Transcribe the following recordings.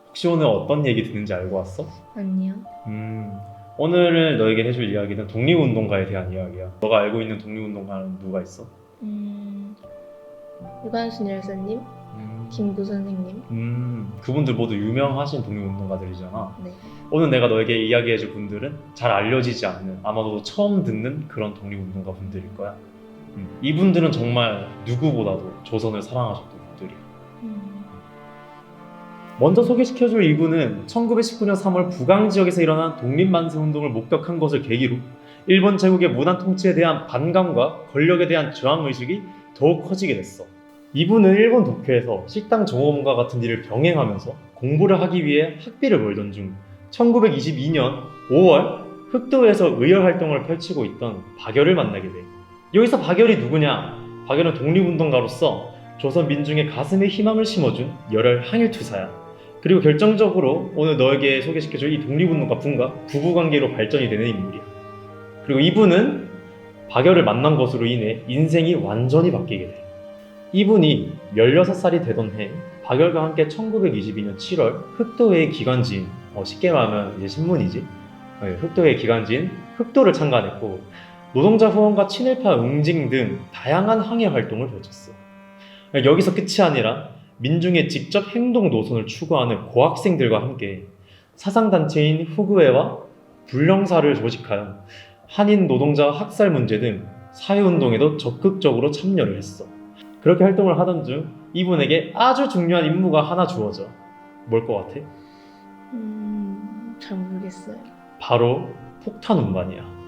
혹시 오늘 어떤 얘기 듣는지 알고 왔어? 아니요. 오늘 너에게 해줄 이야기는 독립운동가에 대한 이야기야. 너가 알고 있는 독립운동가는 누가 있어? 유관순 열사님, 김구 선생님. 그분들 모두 유명하신 독립운동가들이잖아. 네. 오늘 내가 너에게 이야기해줄 분들은 잘 알려지지 않는, 아마도 처음 듣는 그런 독립운동가 분들일 거야. 이분들은 정말 누구보다도 조선을 사랑하셨던 분들이야. 먼저 소개시켜줄 이분은 1919년 3월 부강 지역에서 일어난 독립만세 운동을 목격한 것을 계기로 일본 제국의 무단 통치에 대한 반감과 권력에 대한 저항의식이 더욱 커지게 됐어. 이분은 일본 도쿄에서 식당 종업원과 같은 일을 병행하면서 공부를 하기 위해 학비를 벌던 중 1922년 5월 흑도에서 의열 활동을 펼치고 있던 박열을 만나게 돼. 여기서 박열이 누구냐? 박열은 독립운동가로서 조선 민중의 가슴에 희망을 심어준 열혈 항일투사야. 그리고 결정적으로 오늘 너에게 소개시켜줄 이 독립운동가 분과 부부관계로 발전이 되는 인물이야. 그리고 이분은 박열을 만난 것으로 인해 인생이 완전히 바뀌게 돼. 이분이 16살이 되던 해 박열과 함께 1922년 7월 흑도회의 기관지인, 쉽게 말하면 이제 신문이지, 흑도회의 기관지인 흑도를 창간했고 노동자 후원과 친일파 응징 등 다양한 항해 활동을 펼쳤어. 여기서 끝이 아니라 민중의 직접 행동 노선을 추구하는 고학생들과 함께 사상단체인 후그회와 불령사를 조직하여 한인 노동자 학살 문제 등 사회운동에도 적극적으로 참여를 했어. 그렇게 활동을 하던 중 이분에게 아주 중요한 임무가 하나 주어져. 뭘 것 같아? 잘 모르겠어요. 바로 폭탄 운반이야.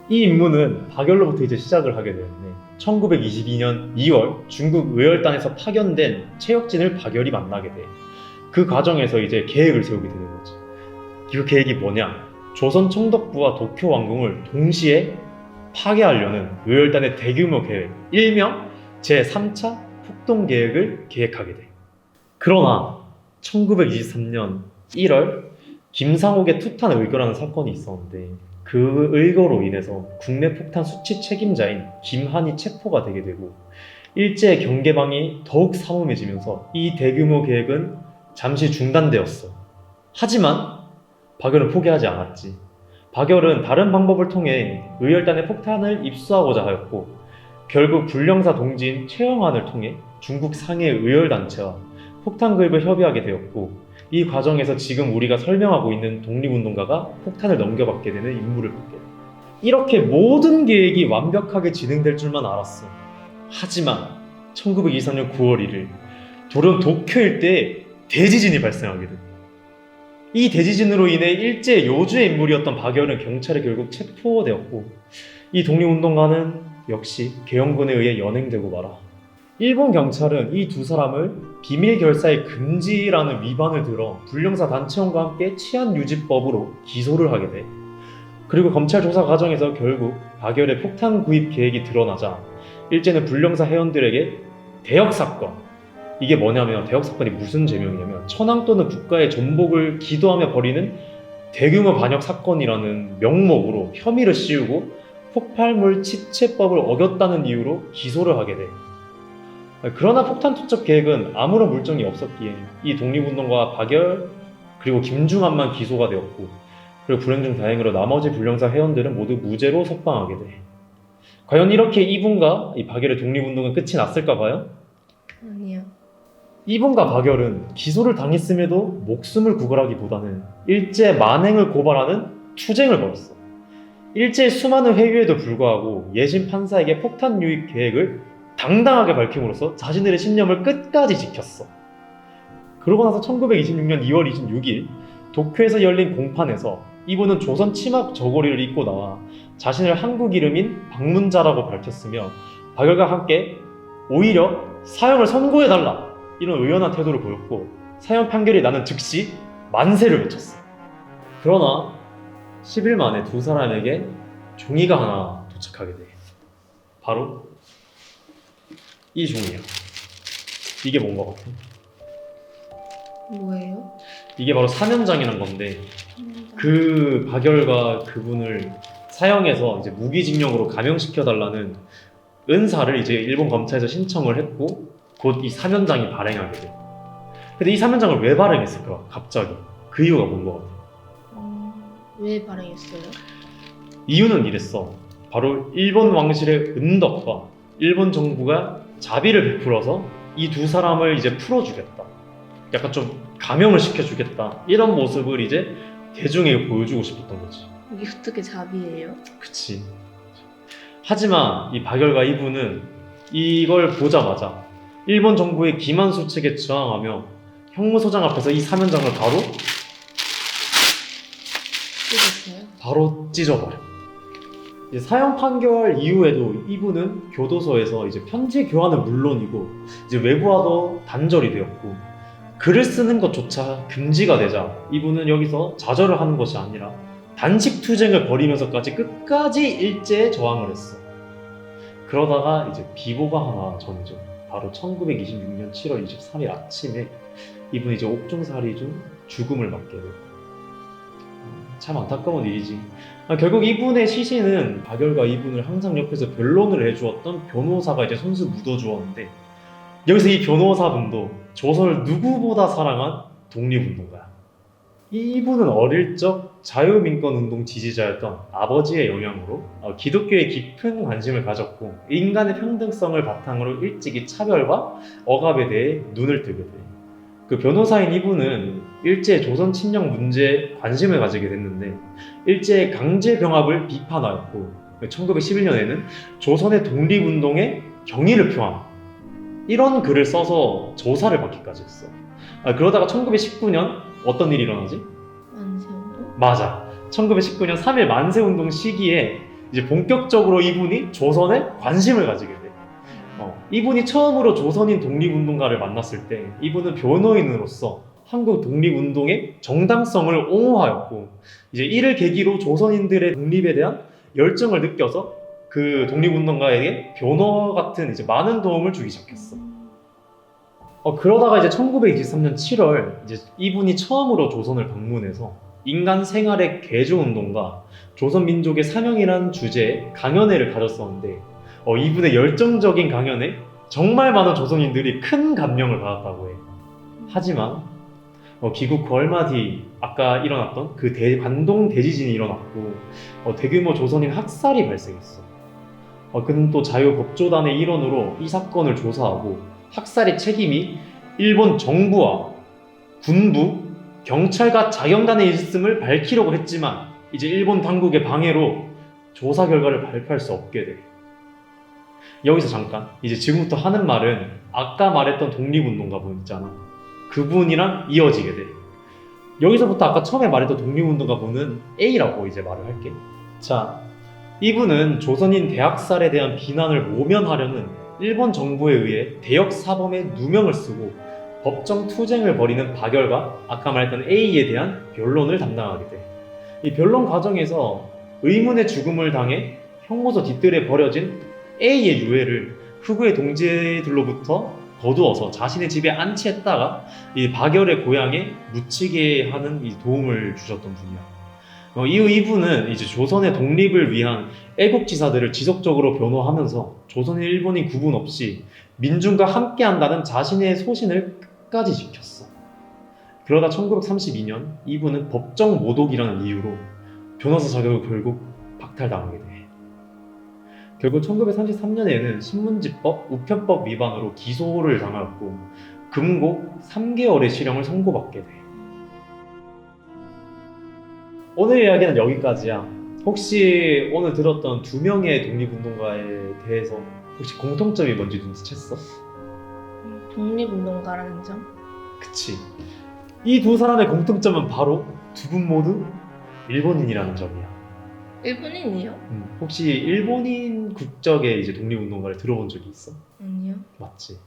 이 임무는 박열로부터 이제 시작을 하게 되는데 1922년 2월 중국 의열단에서 파견된 최혁진을 박열이 만나게 돼. 그 과정에서 이제 계획을 세우게 되는 거지. 그 계획이 뭐냐? 조선 총독부와 도쿄 왕궁을 동시에 파괴하려는 의열단의 대규모 계획, 일명 제3차 폭동 계획을 계획하게 돼. 그러나 1923년 1월 김상옥의 투탄 의거라는 사건이 있었는데 그 의거로 인해서 국내 폭탄 수치 책임자인 김한이 체포가 되게 되고 일제의 경계방이 더욱 삼엄해지면서 이 대규모 계획은 잠시 중단되었어. 하지만 박열은 포기하지 않았지. 박열은 다른 방법을 통해 의열단의 폭탄을 입수하고자 하였고 결국 불령사 동지인 최영안을 통해 중국 상해 의열단체와 폭탄 구입을 협의하게 되었고 이 과정에서 지금 우리가 설명하고 있는 독립운동가가 폭탄을 넘겨받게 되는 임무를 받게 돼. 이렇게 모든 계획이 완벽하게 진행될 줄만 알았어. 하지만 1923년 9월 1일 조선 도쿄 일대에 대지진이 발생하게 돼. 이 대지진으로 인해 일제 요주의 인물이었던 박열은 경찰에 결국 체포되었고 이 독립운동가는 역시 계엄군에 의해 연행되고 말아. 일본 경찰은 이 두 사람을 비밀 결사의 금지라는 위반을 들어 불령사 단체원과 함께 치안유지법으로 기소를 하게 돼. 그리고 검찰 조사 과정에서 결국 박열의 폭탄 구입 계획이 드러나자 일제는 불령사 회원들에게 대역사건, 이게 뭐냐면 대역사건이 무슨 제명이냐면 천황 또는 국가의 전복을 기도하며 벌이는 대규모 반역 사건이라는 명목으로 혐의를 씌우고 폭발물 치체법을 어겼다는 이유로 기소를 하게 돼. 그러나 폭탄 투척 계획은 아무런 물증이 없었기에 이 독립운동가 박열 그리고 김중한만 기소가 되었고 그리고 불행 중 다행으로 나머지 불령사 회원들은 모두 무죄로 석방하게 돼. 과연 이렇게 이분과 이 박열의 독립운동은 끝이 났을까 봐요? 아니요. 이분과 박열은 기소를 당했음에도 목숨을 구걸하기보다는 일제 만행을 고발하는 투쟁을 벌였어. 일제의 수많은 회유에도 불구하고 예심 판사에게 폭탄 유입 계획을 당당하게 밝힘으로써 자신들의 신념을 끝까지 지켰어. 그러고 나서 1926년 2월 26일 도쿄에서 열린 공판에서 이분은 조선 치마 저고리를 입고 나와 자신을 한국 이름인 박문자라고 밝혔으며 박열과 함께 오히려 사형을 선고해달라 이런 의연한 태도를 보였고 사형 판결이 나는 즉시 만세를 외쳤어. 그러나 10일 만에 두 사람에게 종이가 하나 도착하게 돼. 바로 이 종이야. 이게 뭔 것 같아? 뭐예요? 이게 바로 사면장이란 건데 그 박열과 그분을 사형해서 이제 무기징역으로 감형시켜달라는 은사를 이제 일본 검찰에서 신청을 했고 곧 이 사면장이 발행하게 돼. 근데 이 사면장을 왜 발행했을까? 갑자기. 그 이유가 뭔 것 같아? 왜 발행했어요? 이유는 이랬어. 바로 일본 왕실의 은덕과 일본 정부가 자비를 베풀어서 이 두 사람을 이제 풀어주겠다. 약간 좀 감형을 시켜주겠다. 이런 모습을 이제 대중에게 보여주고 싶었던 거지. 이게 어떻게 자비예요? 그치. 하지만 이 박열과 이분은 이걸 보자마자 일본 정부의 기만수 측에 저항하며 형무소장 앞에서 이 사면장을 바로 찢어버려. 이제 사형 판결 이후에도 이분은 교도소에서 이제 편지 교환은 물론이고 이제 외부와도 단절이 되었고 글을 쓰는 것조차 금지가 되자 이분은 여기서 좌절을 하는 것이 아니라 단식 투쟁을 벌이면서까지 끝까지 일제에 저항을 했어. 그러다가 이제 비보가 하나 전해져. 바로 1926년 7월 23일 아침에 이분이 이제 옥중살이 중 죽음을 맞게 돼. 참 안타까운 일이지. 결국 이분의 시신은 박열과 이분을 항상 옆에서 변론을 해주었던 변호사가 이제 손수 묻어주었는데 여기서 이 변호사분도 조선을 누구보다 사랑한 독립운동가야. 이분은 어릴 적 자유민권운동 지지자였던 아버지의 영향으로 기독교에 깊은 관심을 가졌고 인간의 평등성을 바탕으로 일찍이 차별과 억압에 대해 눈을 뜨게 돼. 그 변호사인 이분은 일제 조선 침략 문제에 관심을 가지게 됐는데 일제의 강제 병합을 비판하였고 1911년에는 조선의 독립운동에 경의를 표한 이런 글을 써서 조사를 받기까지 했어. 그러다가 1919년 어떤 일이 일어나지? 만세운동? 맞아. 1919년 3.1 만세운동 시기에 이제 본격적으로 이분이 조선에 관심을 가지게 돼. 이분이 처음으로 조선인 독립운동가를 만났을 때 이분은 변호인으로서 한국 독립운동의 정당성을 옹호하였고 이제 이를 계기로 조선인들의 독립에 대한 열정을 느껴서 그 독립운동가에게 변호 같은 이제 많은 도움을 주기 시작했어. 그러다가 이제 1923년 7월 이제 이분이 처음으로 조선을 방문해서 인간 생활의 개조 운동과 조선 민족의 사명이라는 주제의 강연회를 가졌었는데 이분의 열정적인 강연에 정말 많은 조선인들이 큰 감명을 받았다고 해. 하지만 귀국 그 얼마 뒤 아까 일어났던 그 관동 대지진이 일어났고 대규모 조선인 학살이 발생했어. 그는 또 자유법조단의 일원으로 이 사건을 조사하고 학살의 책임이 일본 정부와 군부, 경찰과 자경단에 있음을 밝히려고 했지만 이제 일본 당국의 방해로 조사 결과를 발표할 수 없게 돼. 여기서 잠깐 이제 지금부터 하는 말은 아까 말했던 독립운동가 분 있잖아. 그분이랑 이어지게 돼. 여기서부터 아까 처음에 말했던 독립운동가 분은 A라고 이제 말을 할게. 자, 이분은 조선인 대학살에 대한 비난을 모면하려는 일본 정부에 의해 대역 사범의 누명을 쓰고 법정 투쟁을 벌이는 박열과 아까 말했던 A에 대한 변론을 담당하게 돼. 이 변론 과정에서 의문의 죽음을 당해 형무소 뒷뜰에 버려진 A의 유해를 후구의 동지들로부터 거두어서 자신의 집에 안치했다가 이 박열의 고향에 묻히게 하는 이 도움을 주셨던 분이야. 이후 이분은 이제 조선의 독립을 위한 애국지사들을 지속적으로 변호하면서 조선인 일본인 구분 없이 민중과 함께한다는 자신의 소신을 끝까지 지켰어. 그러다 1932년 이분은 법정 모독이라는 이유로 변호사 자격을 결국 박탈당하게 돼. 결국 1933년에는 신문지법, 우편법 위반으로 기소를 당하였고 금고 3개월의 실형을 선고받게 돼. 오늘 이야기는 여기까지야. 혹시 오늘 들었던 두 명의 독립운동가에 대해서 혹시 공통점이 뭔지 눈치챘어? 독립운동가라는 점? 그치. 이 두 사람의 공통점은 바로 두 분 모두 일본인이라는 점이야. 일본인이요? 혹시 일본인 국적의 이제 독립운동가를 들어본 적이 있어? 아니요. 맞지.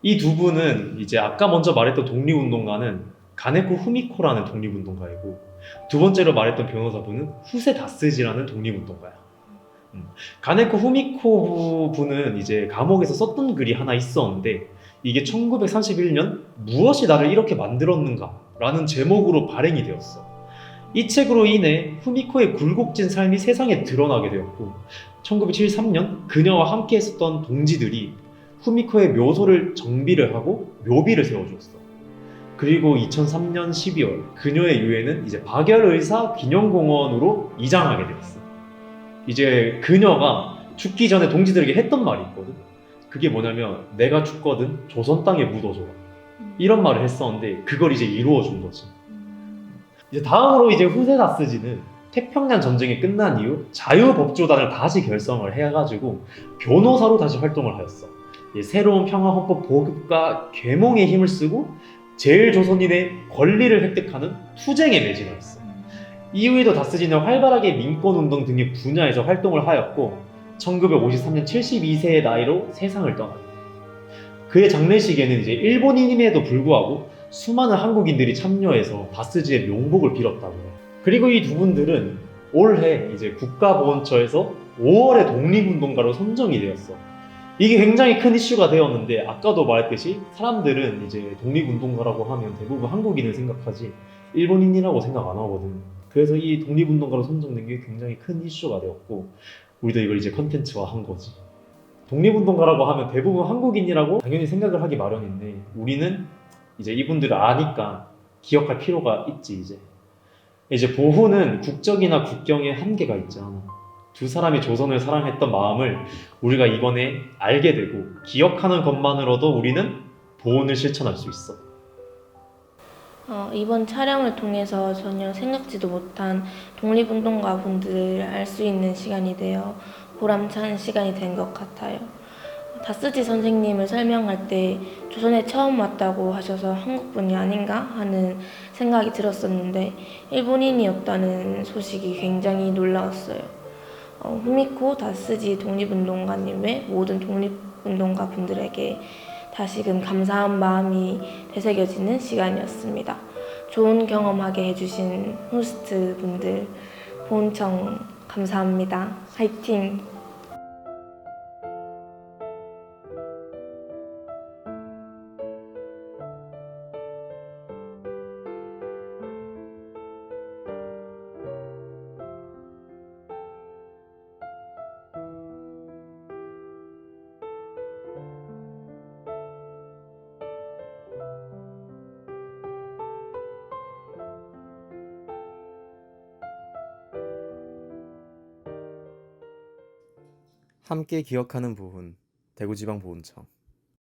이 두 분은 이제 아까 먼저 말했던 독립운동가는 가네코 후미코라는 독립운동가이고 두 번째로 말했던 변호사분은 후세 다스지라는 독립운동가야. 가네코 후미코 분은 이제 감옥에서 썼던 글이 하나 있었는데 이게 1931년 무엇이 나를 이렇게 만들었는가 라는 제목으로 발행이 되었어. 이 책으로 인해 후미코의 굴곡진 삶이 세상에 드러나게 되었고 1973년 그녀와 함께 했었던 동지들이 후미코의 묘소를 정비를 하고 묘비를 세워주었어. 그리고 2003년 12월 그녀의 유해는 이제 박열의사 기념공원으로 이장하게 되었어. 이제 그녀가 죽기 전에 동지들에게 했던 말이 있거든. 그게 뭐냐면 내가 죽거든 조선 땅에 묻어줘라. 이런 말을 했었는데 그걸 이제 이루어준 거지. 이제 다음으로 이제 후세다스지는 태평양 전쟁이 끝난 이후 자유법조단을 다시 결성을 해가지고 변호사로 다시 활동을 하였어. 이제 새로운 평화헌법 보급과 계몽의 힘을 쓰고 제일조선인의 권리를 획득하는 투쟁에 매진하였어. 이후에도 다스지는 활발하게 민권운동 등의 분야에서 활동을 하였고 1953년 72세의 나이로 세상을 떠났다. 그의 장례식에는 이제 일본인임에도 불구하고 수많은 한국인들이 참여해서 다스지의 명복을 빌었다고 해요. 그리고 이 두 분들은 올해 이제 국가보훈처에서 5월의 독립운동가로 선정이 되었어. 이게 굉장히 큰 이슈가 되었는데 아까도 말했듯이 사람들은 이제 독립운동가라고 하면 대부분 한국인을 생각하지 일본인이라고 생각 안 하거든. 그래서 이 독립운동가로 선정된 게 굉장히 큰 이슈가 되었고 우리도 이걸 이제 컨텐츠화 한 거지. 독립운동가라고 하면 대부분 한국인이라고 당연히 생각을 하기 마련인데 우리는 이제 이분들을 아니까 기억할 필요가 있지. 이제 보훈은 국적이나 국경에 한계가 있지 않아. 두 사람이 조선을 사랑했던 마음을 우리가 이번에 알게 되고 기억하는 것만으로도 우리는 보훈을 실천할 수 있어. 이번 촬영을 통해서 전혀 생각지도 못한 독립운동가 분들을 알 수 있는 시간이 되어 보람찬 시간이 된 것 같아요. 다스지 선생님을 설명할 때 조선에 처음 왔다고 하셔서 한국분이 아닌가 하는 생각이 들었었는데 일본인이었다는 소식이 굉장히 놀라웠어요. 후미코 다스지 독립운동가님 외 모든 독립운동가 분들에게 다시금 감사한 마음이 되새겨지는 시간이었습니다. 좋은 경험하게 해주신 호스트 분들 보훈청 감사합니다. 화이팅! 함께 기억하는 보훈, 대구지방보훈청.